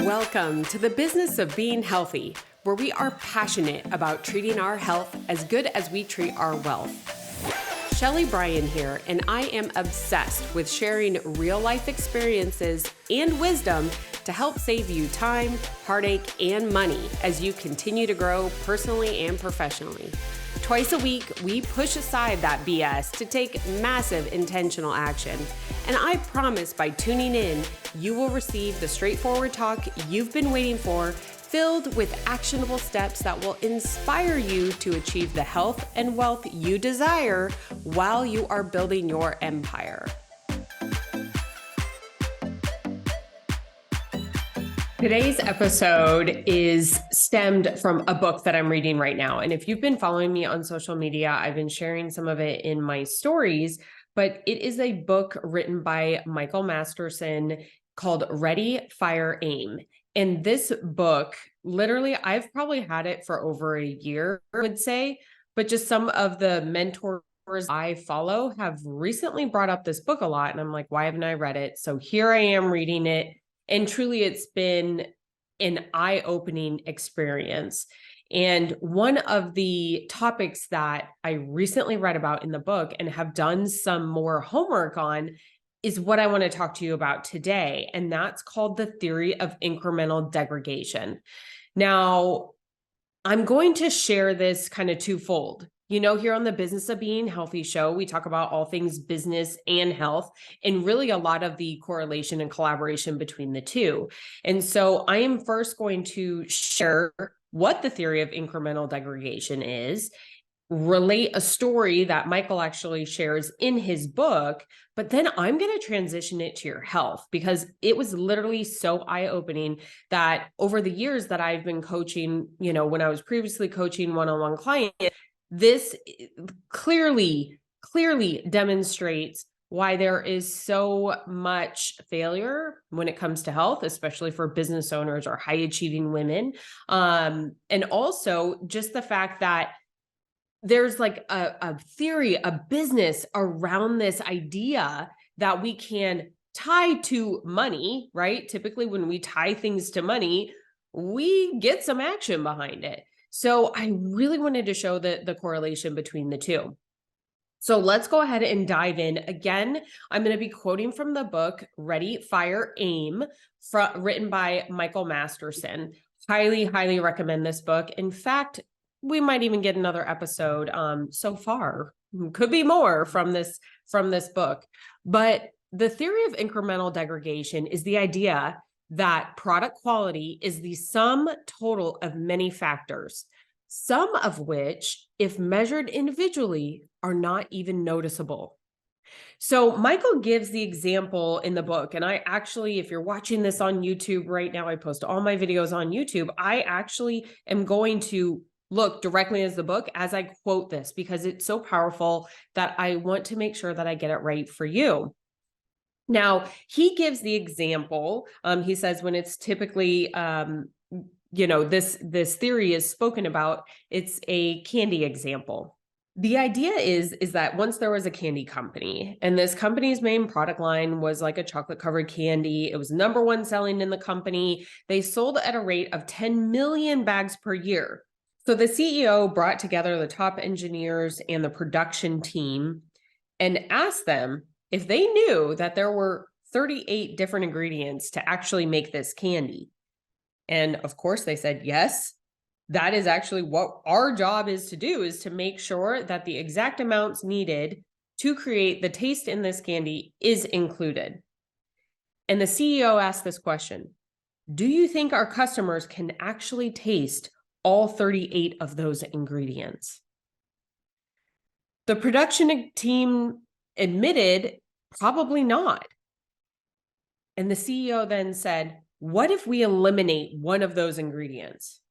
Welcome to the business of being healthy, where we are passionate about treating our health as good as we treat our wealth. Shelly Bryan here, and I am obsessed with sharing real-life experiences and wisdom to help save you time, heartache, and money as you continue to grow personally and professionally. Twice a week, we push aside that BS to take massive intentional action. And I promise by tuning in, you will receive the straightforward talk you've been waiting for, filled with actionable steps that will inspire you to achieve the health and wealth you desire while you are building your empire. Today's episode is stemmed from a book that I'm reading right now. And if you've been following me on social media, I've been sharing some of it in my stories, but it is a book written by Michael Masterson called Ready, Fire, Aim. And this book, literally, I've probably had it for over a year, I would say, but just some of the mentors I follow have recently brought up this book a lot. And I'm like, why haven't I read it? So here I am reading it. And truly, it's been an eye-opening experience. And one of the topics that I recently read about in the book and have done some more homework on is what I want to talk to you about today. And that's called the theory of incremental degradation. Now, I'm going to share this kind of twofold. You know, here on the Business of Being Healthy show, we talk about all things business and health, and really a lot of the correlation and collaboration between the two. And so I am first going to share what the theory of incremental degradation is, relate a story that Michael actually shares in his book, but then I'm going to transition it to your health because it was literally so eye-opening that over the years that I've been coaching, you know, when I was previously coaching one-on-one clients, this clearly demonstrates why there is so much failure when it comes to health, especially for business owners or high achieving women. And also just the fact that there's like a theory, a business around this idea that we can tie to money, right? Typically when we tie things to money, we get some action behind it. So I really wanted to show the correlation between the two. So let's go ahead and dive in. Again, I'm going to be quoting from the book, Ready, Fire, Aim, written by Michael Masterson. Highly recommend this book. In fact, we might even get another episode so far. Could be more from this book. But the theory of incremental degradation is the idea that product quality is the sum total of many factors, some of which, if measured individually, are not even noticeable. So Michael gives the example in the book, and I actually, if you're watching this on YouTube right now, I post all my videos on YouTube. I actually am going to look directly as the book as I quote this because it's so powerful that I want to make sure that I get it right for you. Now, he gives the example, he says when it's typically, this theory is spoken about, it's a candy example. The idea is that once there was a candy company, and this company's main product line was like a chocolate covered candy. It was number one selling in the company. They sold at a rate of 10 million bags per year. So the CEO brought together the top engineers and the production team and asked them if they knew that there were 38 different ingredients to actually make this candy. And of course they said, yes, that is actually what our job is to do, is to make sure that the exact amounts needed to create the taste in this candy is included. And the CEO asked this question: do you think our customers can actually taste all 38 of those ingredients? The production team admitted probably not. And the CEO then said, what if we eliminate one of those ingredients?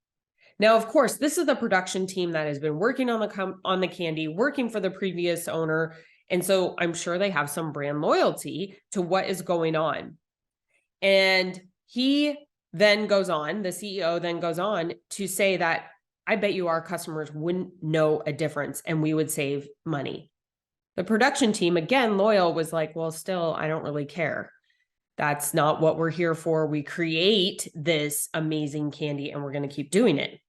Now, of course, this is the production team that has been working on the candy, working for the previous owner. And so I'm sure they have some brand loyalty to what is going on. And he then goes on, the CEO then goes on to say that I bet you our customers wouldn't know a difference and we would save money. The production team, again, loyal, was like, well, still, I don't really care. That's not what we're here for. We create this amazing candy and we're going to keep doing it.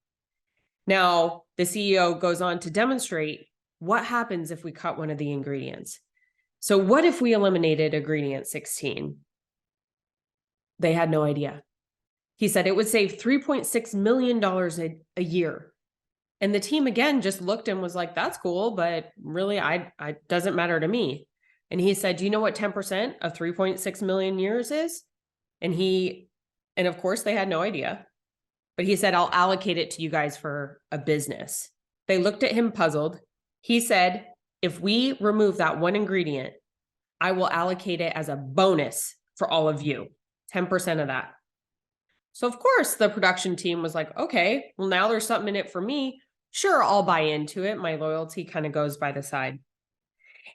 Now, the CEO goes on to demonstrate what happens if we cut one of the ingredients. So what if we eliminated ingredient 16? They had no idea. He said it would save $3.6 million a year. And the team again just looked and was like, that's cool, but really, I doesn't matter to me. And he said, do you know what 10% of 3.6 million years is? And of course they had no idea, but he said, I'll allocate it to you guys for a business. They looked at him puzzled. He said, if we remove that one ingredient, I will allocate it as a bonus for all of you, 10% of that. So of course the production team was like, okay, well now there's something in it for me. Sure, I'll buy into it. My loyalty kind of goes by the side.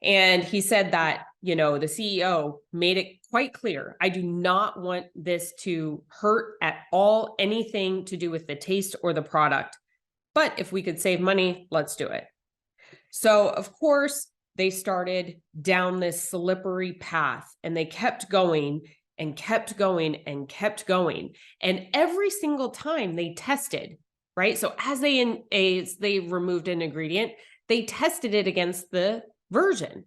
And he said that, the CEO made it quite clear. I do not want this to hurt at all anything to do with the taste or the product. But if we could save money, let's do it. So of course, they started down this slippery path and they kept going and kept going and kept going. And every single time they tested, right? So as they removed an ingredient, they tested it against the version.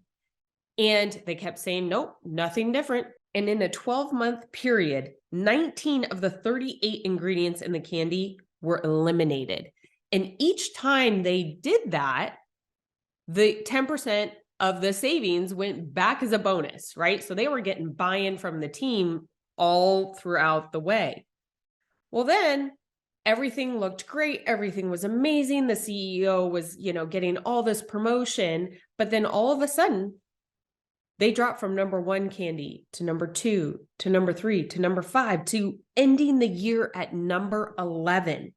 And they kept saying, nope, nothing different. And in a 12-month period, 19 of the 38 ingredients in the candy were eliminated. And each time they did that, the 10% of the savings went back as a bonus, right? So they were getting buy-in from the team all throughout the way. Well, then everything looked great. Everything was amazing. The CEO was, getting all this promotion, but then all of a sudden they dropped from number 1 candy to number 2 to number 3 to number 5 to ending the year at number 11.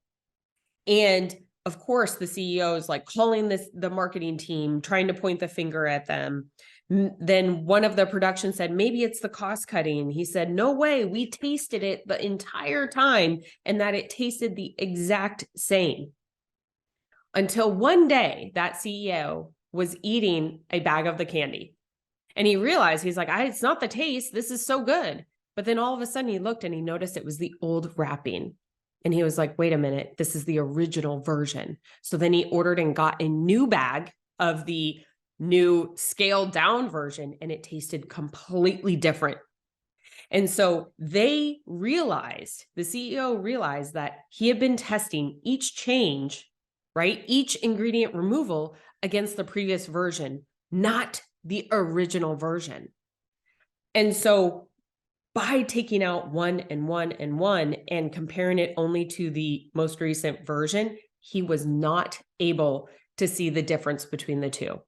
And of course, the CEO is like calling the marketing team, trying to point the finger at them. Then one of the production said, maybe it's the cost cutting. He said, no way, we tasted it the entire time and that it tasted the exact same. Until one day that CEO was eating a bag of the candy and he realized, he's like, it's not the taste. This is so good. But then all of a sudden he looked and he noticed it was the old wrapping. And he was like, wait a minute, this is the original version. So then he ordered and got a new bag of the new scaled down version, and it tasted completely different. And so the CEO realized that he had been testing each change, right? Each ingredient removal against the previous version, not the original version. And so by taking out one and one and one and comparing it only to the most recent version, he was not able to see the difference between the two.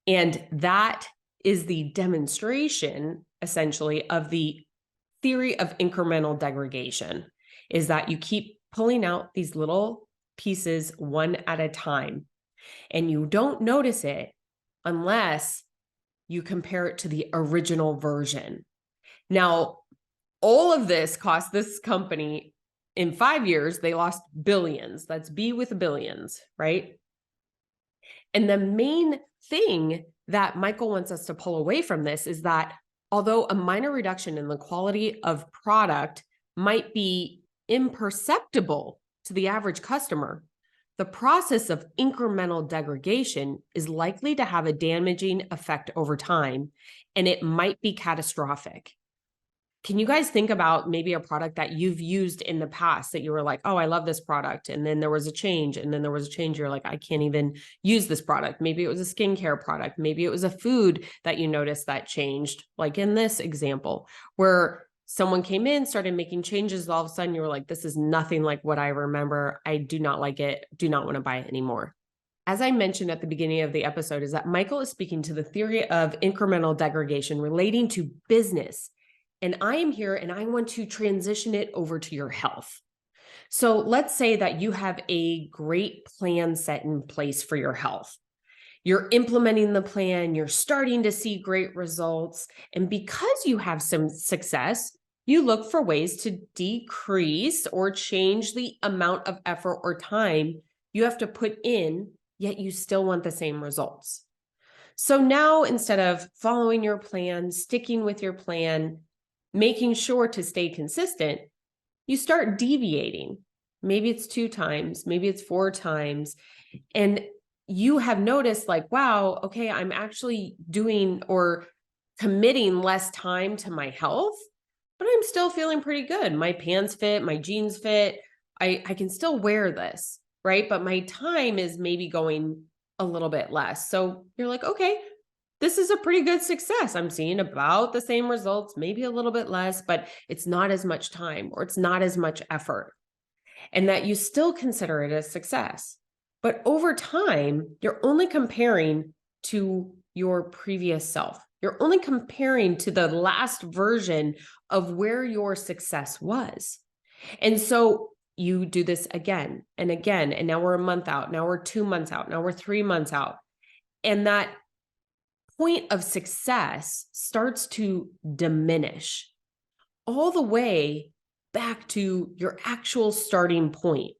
And that is the demonstration, essentially, of the theory of incremental degradation, is that you keep pulling out these little pieces one at a time, and you don't notice it unless you compare it to the original version. Now, all of this cost this company, in 5 years, they lost billions. That's B with billions, right? And the main thing that Michael wants us to pull away from this is that although a minor reduction in the quality of product might be imperceptible to the average customer, the process of incremental degradation is likely to have a damaging effect over time, and it might be catastrophic. Can you guys think about maybe a product that you've used in the past that you were like, oh, I love this product. And then there was a change. And then there was a change. You're like, I can't even use this product. Maybe it was a skincare product. Maybe it was a food that you noticed that changed. Like in this example, where someone came in, started making changes. All of a sudden you were like, this is nothing like what I remember. I do not like it. Do not want to buy it anymore. As I mentioned at the beginning of the episode, is that Michael is speaking to the theory of incremental degradation relating to business. And I am here and I want to transition it over to your health. So let's say that you have a great plan set in place for your health. You're implementing the plan, you're starting to see great results. And because you have some success, you look for ways to decrease or change the amount of effort or time you have to put in, yet you still want the same results. So now instead of following your plan, sticking with your plan, making sure to stay consistent, you start deviating. Maybe it's 2 times, maybe it's 4 times. And you have noticed like, wow, okay, I'm actually doing or committing less time to my health, but I'm still feeling pretty good. My pants fit, my jeans fit. I can still wear this, right? But my time is maybe going a little bit less. So you're like, okay, this is a pretty good success. I'm seeing about the same results, maybe a little bit less, but it's not as much time or it's not as much effort. And that you still consider it a success. But over time, you're only comparing to your previous self. You're only comparing to the last version of where your success was. And so you do this again and again. And now we're a month out. Now we're 2 months out. Now we're 3 months out. And that point of success starts to diminish all the way back to your actual starting point.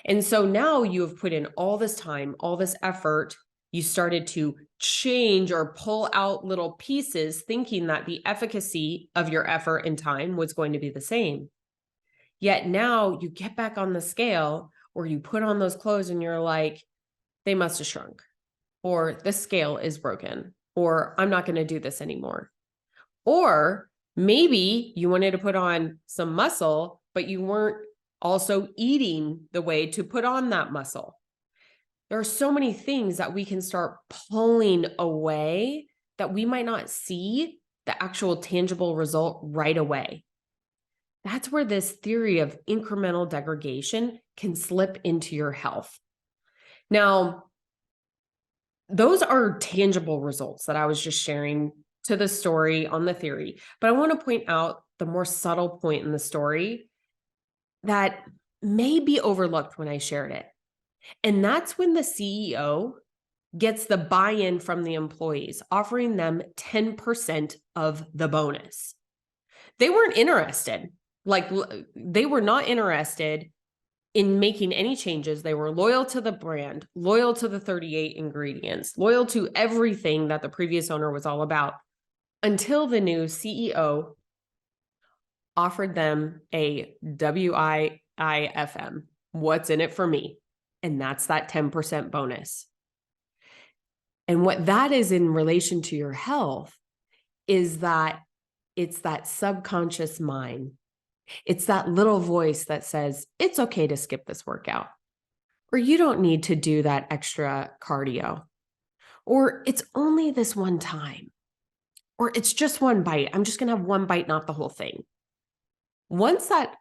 And so now you have put in all this time, all this effort. You started to change or pull out little pieces, thinking that the efficacy of your effort and time was going to be the same. Yet now you get back on the scale or you put on those clothes and you're like, they must have shrunk, or the scale is broken, or I'm not going to do this anymore. Or maybe you wanted to put on some muscle, but you weren't also eating the way to put on that muscle. There are so many things that we can start pulling away that we might not see the actual tangible result right away. That's where this theory of incremental degradation can slip into your health. Now, those are tangible results that I was just sharing to the story on the theory. But I want to point out the more subtle point in the story that may be overlooked when I shared it. And that's when the CEO gets the buy-in from the employees, offering them 10% of the bonus. They weren't interested. Like, they were not interested in making any changes. They were loyal to the brand, loyal to the 38 ingredients, loyal to everything that the previous owner was all about, until the new CEO offered them a WIIFM, what's in it for me? And that's that 10% bonus. And what that is in relation to your health is that it's that subconscious mind. It's that little voice that says, it's okay to skip this workout, or you don't need to do that extra cardio, or it's only this one time, or it's just one bite. I'm just going to have one bite, not the whole thing. Once that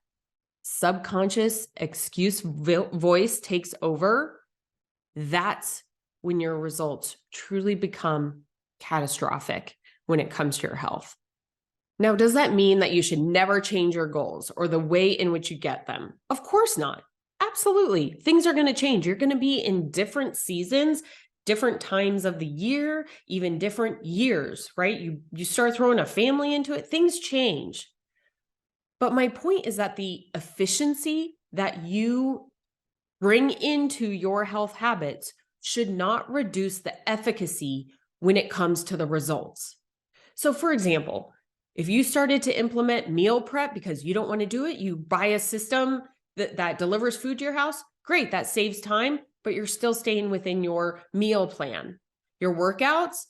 subconscious excuse voice takes over, that's when your results truly become catastrophic when it comes to your health. Now, does that mean that you should never change your goals or the way in which you get them? Of course not. Absolutely. Things are going to change. You're going to be in different seasons, different times of the year, even different years, right? You start throwing a family into it, things change. But my point is that the efficiency that you bring into your health habits should not reduce the efficacy when it comes to the results. So for example, if you started to implement meal prep because you don't want to do it, you buy a system that delivers food to your house, great, that saves time, but you're still staying within your meal plan. Your workouts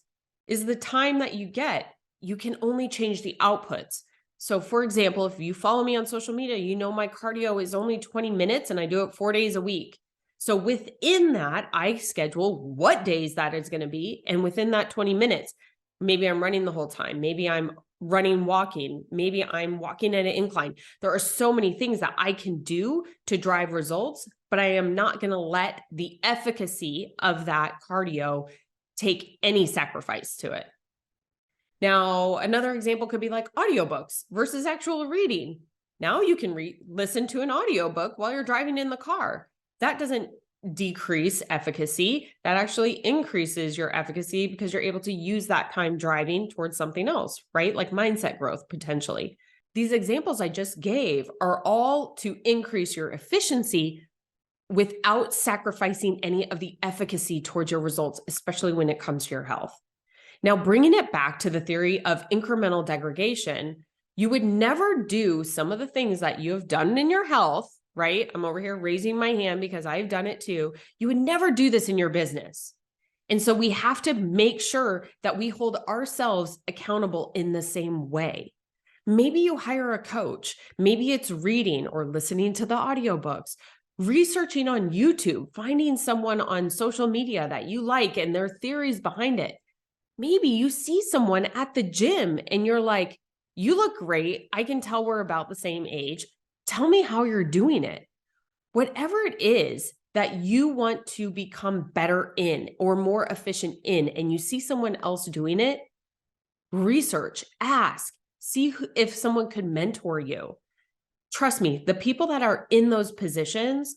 is the time that you get. You can only change the outputs. So for example, if you follow me on social media, you know my cardio is only 20 minutes and I do it 4 days a week. So within that, I schedule what days that is going to be. And within that 20 minutes, maybe I'm running the whole time. Maybe I'm running, walking. Maybe I'm walking at an incline. There are so many things that I can do to drive results, but I am not going to let the efficacy of that cardio take any sacrifice to it. Now, another example could be like audiobooks versus actual reading. Now you can listen to an audiobook while you're driving in the car. That doesn't decrease efficacy. That actually increases your efficacy because you're able to use that time driving towards something else, right? Like mindset growth potentially. These examples I just gave are all to increase your efficiency without sacrificing any of the efficacy towards your results, especially when it comes to your health. Now, bringing it back to the theory of incremental degradation, You would never do some of the things that you have done in your health, right? I'm over here raising my hand because I've done it too. You would never do this in your business. And so we have to make sure that we hold ourselves accountable in the same way. Maybe you hire a coach. Maybe it's reading or listening to the audiobooks, researching on YouTube, finding someone on social media that you like and their theories behind it. Maybe you see someone at the gym and you're like, you look great. I can tell we're about the same age. Tell me how you're doing it. Whatever it is that you want to become better in or more efficient in, and you see someone else doing it, research, ask, see if someone could mentor you. Trust me, the people that are in those positions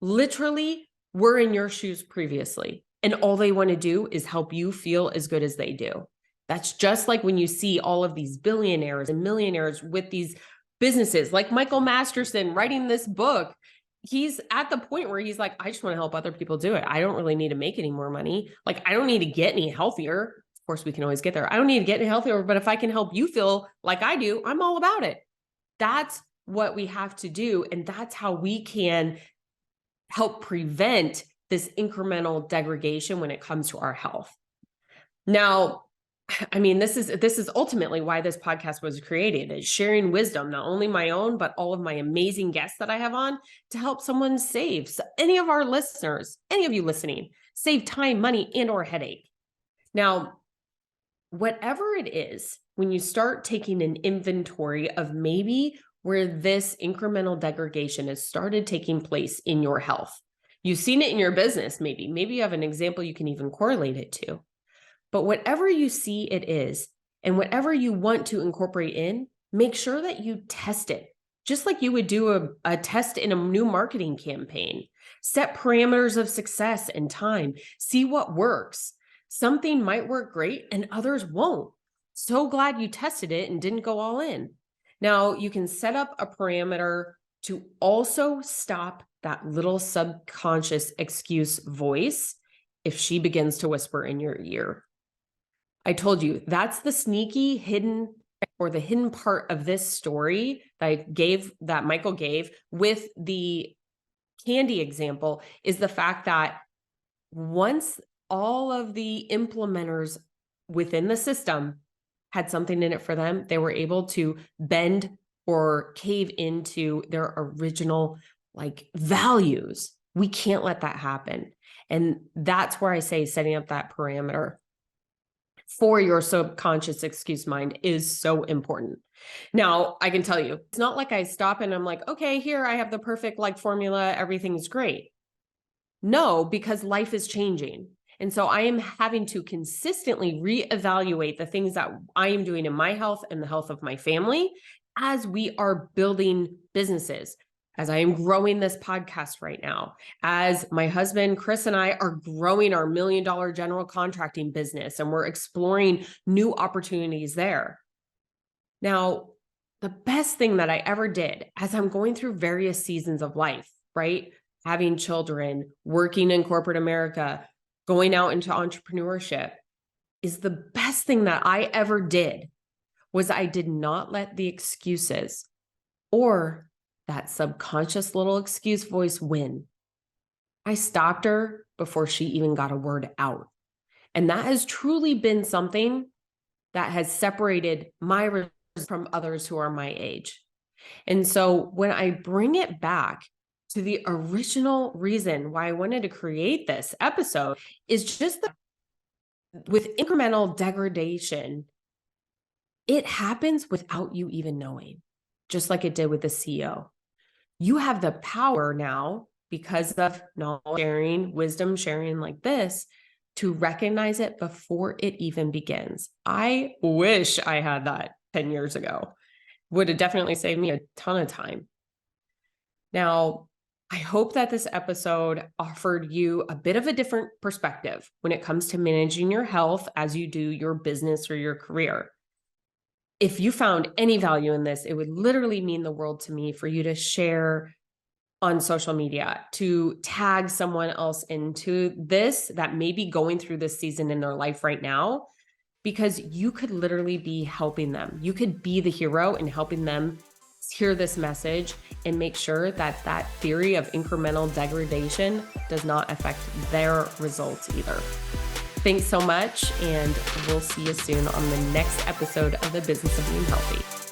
literally were in your shoes previously, and all they want to do is help you feel as good as they do. That's just like when you see all of these billionaires and millionaires with these businesses, like Michael Masterson writing this book. He's at the point where he's like, I just want to help other people do it. I don't really need to make any more money. Like, I don't need to get any healthier. Of course, we can always get there. I don't need to get any healthier, but if I can help you feel like I do, I'm all about it. That's what we have to do. And that's how we can help prevent this incremental degradation when it comes to our health. Now, I mean, this is ultimately why this podcast was created, is sharing wisdom, not only my own, but all of my amazing guests that I have on to help someone save. So any of our listeners, any of you listening, save time, money, and or headache. Now, whatever it is, when you start taking an inventory of maybe where this incremental degradation has started taking place in your health, you've seen it in your business, maybe you have an example you can even correlate it to. But whatever you see it is, and whatever you want to incorporate in, make sure that you test it, just like you would do a test in a new marketing campaign. Set parameters of success and time. See what works. Something might work great and others won't. So glad you tested it and didn't go all in. Now, you can set up a parameter to also stop that little subconscious excuse voice if she begins to whisper in your ear. I told you, that's the sneaky hidden or the hidden part of this story that Michael gave with the candy example, is the fact that once all of the implementers within the system had something in it for them, they were able to bend or cave into their original values. We can't let that happen. And that's where I say setting up that parameter for your subconscious excuse mind is so important. Now, I can tell you, it's not like I stop and I'm like, okay, here I have the perfect formula, everything's great. No, because life is changing. And so I am having to consistently reevaluate the things that I am doing in my health and the health of my family as we are building businesses. As I am growing this podcast right now, as my husband, Chris, and I are growing our $1 million general contracting business, and we're exploring new opportunities there. Now, the best thing that I ever did as I'm going through various seasons of life, right? Having children, working in corporate America, going out into entrepreneurship, is the best thing that I ever did was I did not let the excuses or that subconscious little excuse voice win. I stopped her before she even got a word out. And that has truly been something that has separated my results from others who are my age. And so when I bring it back to the original reason why I wanted to create this episode, is just that with incremental degradation, it happens without you even knowing, just like it did with the CEO. You have the power now, because of knowledge sharing, wisdom sharing like this, to recognize it before it even begins. I wish I had that 10 years ago. Would have definitely saved me a ton of time. Now, I hope that this episode offered you a bit of a different perspective when it comes to managing your health as you do your business or your career. If you found any value in this, it would literally mean the world to me for you to share on social media, to tag someone else into this that may be going through this season in their life right now, because you could literally be helping them. You could be the hero in helping them hear this message and make sure that that theory of incremental degradation does not affect their results either. Thanks so much, and we'll see you soon on the next episode of The Business of Being Healthy.